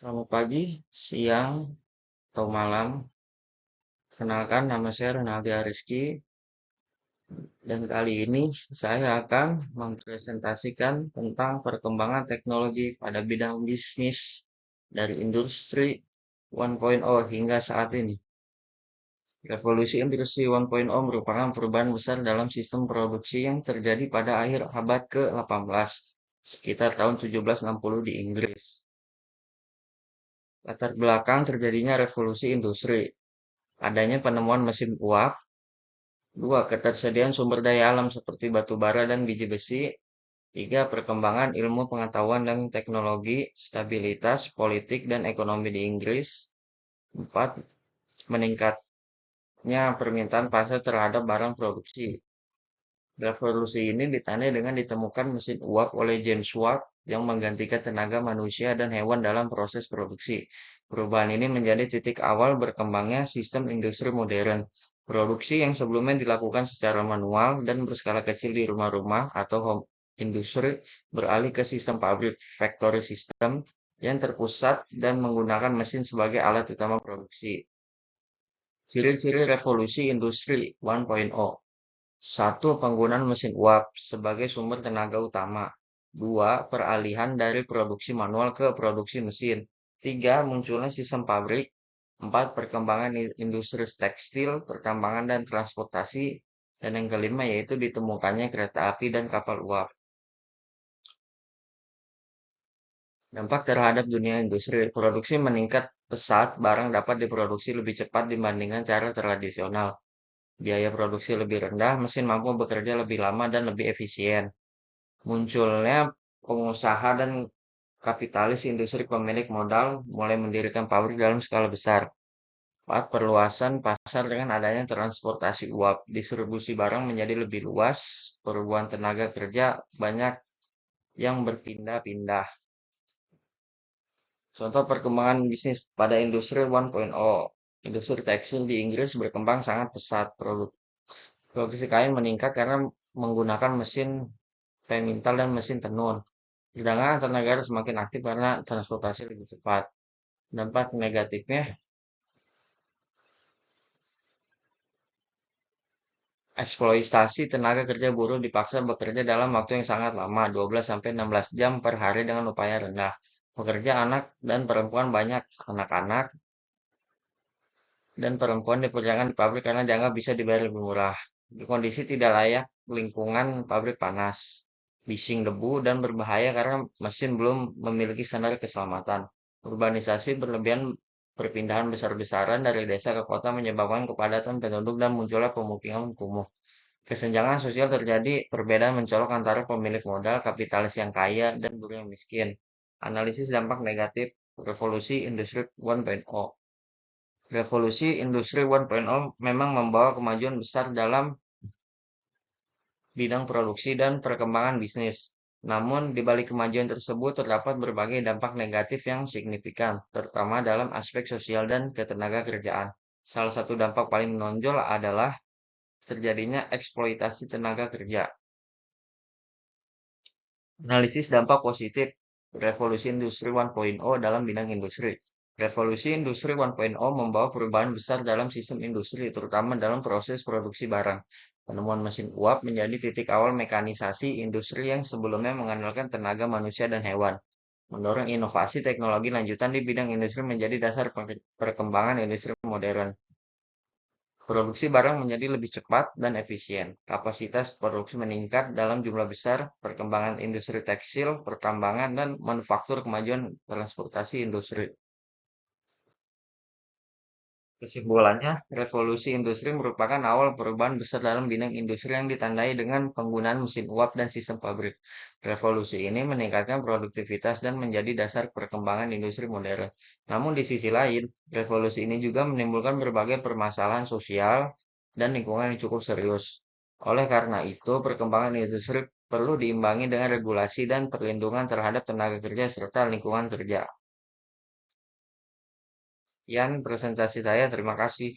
Selamat pagi, siang, atau malam. Kenalkan, nama saya Renaldi Ariski, dan kali ini saya akan mempresentasikan tentang perkembangan teknologi pada bidang bisnis dari industri 1.0 hingga saat ini. Revolusi industri 1.0 merupakan perubahan besar dalam sistem produksi yang terjadi pada akhir abad ke-18, sekitar tahun 1760 di Inggris. Latar belakang terjadinya revolusi industri, adanya penemuan mesin uap. Dua, ketersediaan sumber daya alam seperti batu bara dan biji besi. Tiga, perkembangan ilmu pengetahuan dan teknologi, stabilitas politik dan ekonomi di Inggris. Empat, meningkatnya permintaan pasar terhadap barang produksi. Revolusi ini ditandai dengan ditemukan mesin uap oleh James Watt yang menggantikan tenaga manusia dan hewan dalam proses produksi. Perubahan ini menjadi titik awal berkembangnya sistem industri modern. Produksi yang sebelumnya dilakukan secara manual dan berskala kecil di rumah-rumah atau home industry beralih ke sistem pabrik factory system yang terpusat dan menggunakan mesin sebagai alat utama produksi. Ciri-ciri revolusi industri 1.0. Satu, penggunaan mesin uap sebagai sumber tenaga utama. Dua, peralihan dari produksi manual ke produksi mesin. Tiga, munculnya sistem pabrik. Empat, perkembangan industri tekstil, pertambangan dan transportasi. Dan yang kelima yaitu ditemukannya kereta api dan kapal uap. Dampak terhadap dunia industri, produksi meningkat pesat, barang dapat diproduksi lebih cepat dibandingkan cara tradisional. Biaya produksi lebih rendah, mesin mampu bekerja lebih lama dan lebih efisien. Munculnya pengusaha dan kapitalis industri pemilik modal mulai mendirikan pabrik dalam skala besar. 4. Perluasan pasar dengan adanya transportasi uap. Distribusi barang menjadi lebih luas, perubahan tenaga kerja banyak yang berpindah-pindah. Contoh perkembangan bisnis pada industri 1.0. Industri tekstil di Inggris berkembang sangat pesat. Produksi kain meningkat karena menggunakan mesin pemintal dan mesin tenun. Sedangkan antar negara semakin aktif karena transportasi lebih cepat. Dampak negatifnya, eksploitasi tenaga kerja buruh dipaksa bekerja dalam waktu yang sangat lama, 12-16 jam per hari dengan upaya rendah. Pekerja anak dan perempuan banyak, anak-anak dan perempuan dipekerjakan di pabrik karena dianggap bisa dibayar lebih murah. Di kondisi tidak layak, lingkungan pabrik panas, bising debu, dan berbahaya karena mesin belum memiliki standar keselamatan. Urbanisasi berlebihan, perpindahan besar-besaran dari desa ke kota menyebabkan kepadatan penduduk dan munculnya pemukiman kumuh. Kesenjangan sosial terjadi, perbedaan mencolok antara pemilik modal, kapitalis yang kaya, dan buruh yang miskin. Analisis dampak negatif revolusi industri 1.0. Revolusi industri 1.0 memang membawa kemajuan besar dalam bidang produksi dan perkembangan bisnis. Namun, di balik kemajuan tersebut terdapat berbagai dampak negatif yang signifikan, terutama dalam aspek sosial dan ketenagakerjaan. Salah satu dampak paling menonjol adalah terjadinya eksploitasi tenaga kerja. Analisis dampak positif revolusi industri 1.0 dalam bidang industri. Revolusi industri 1.0 membawa perubahan besar dalam sistem industri, terutama dalam proses produksi barang. Penemuan mesin uap menjadi titik awal mekanisasi industri yang sebelumnya mengandalkan tenaga manusia dan hewan. Mendorong inovasi teknologi lanjutan di bidang industri menjadi dasar perkembangan industri modern. Produksi barang menjadi lebih cepat dan efisien. Kapasitas produksi meningkat dalam jumlah besar. Perkembangan industri tekstil, pertambangan, dan manufaktur, kemajuan transportasi industri. Kesimpulannya, revolusi industri merupakan awal perubahan besar dalam bidang industri yang ditandai dengan penggunaan mesin uap dan sistem pabrik. Revolusi ini meningkatkan produktivitas dan menjadi dasar perkembangan industri modern. Namun di sisi lain, revolusi ini juga menimbulkan berbagai permasalahan sosial dan lingkungan yang cukup serius. Oleh karena itu, perkembangan industri perlu diimbangi dengan regulasi dan perlindungan terhadap tenaga kerja serta lingkungan kerja. Sekian presentasi saya, terima kasih.